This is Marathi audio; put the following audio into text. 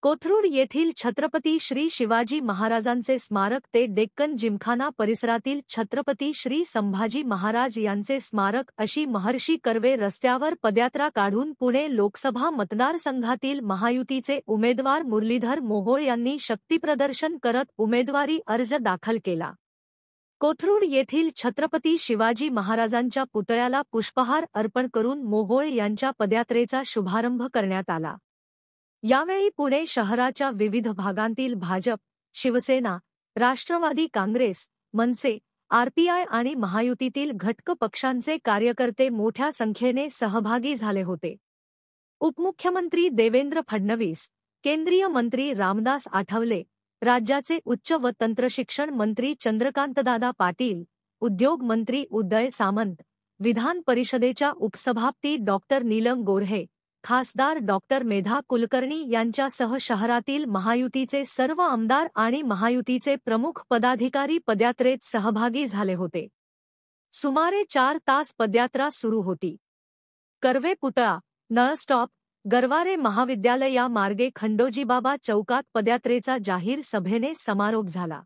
कोथरूड येथील छत्रपती श्री शिवाजी महाराजांचे स्मारक ते डेक्कन जिमखाना परिसरातील छत्रपती श्री संभाजी महाराज यांचे स्मारक अशी महर्षी कर्वे रस्त्यावर पदयात्रा काढून पुणे लोकसभा मतदारसंघातील महायुतीचे उमेदवार मुरलीधर मोहोळ यांनी शक्तीप्रदर्शन करत उमेदवारी अर्ज दाखल केला। कोथरूड येथील छत्रपती शिवाजी महाराजांच्या पुतळ्याला पुष्पहार अर्पण करून मोहोळ यांच्या पदयात्रेचा शुभारंभ करण्यात आला। यावेळी पुणे शहराच्या विविध भागांतील भाजप, शिवसेना, राष्ट्रवादी काँग्रेस, मनसे, आरपीआय आणि महायुतीतील घटक पक्षांचे कार्यकर्ते मोठ्या संख्येने सहभागी झाले होते। उपमुख्यमंत्री देवेंद्र फडणवीस, केंद्रीय मंत्री रामदास आठवले, राज्याचे उच्च व तंत्रशिक्षण मंत्री चंद्रकांतदादा पाटील, उद्योग मंत्री उदय सामंत, विधान परिषदेच्या उपसभापती डॉक्टर नीलम गोऱ्हे, खासदार डॉक्टर मेधा कुलकर्णी यांच्यासह शहरातील महायुतीचे सर्व आमदार आणि महायुतीचे प्रमुख पदाधिकारी पदयात्रेत सहभागी झाले होते। सुमारे 4 तास पदयात्रा सुरू होती। कर्वे पुतळा, नळ स्टॉप, गरवारे महाविद्यालय या मार्गे खंडोजीबाबा चौकात पदयात्रेचा जाहीर सभेने समारोप झाला।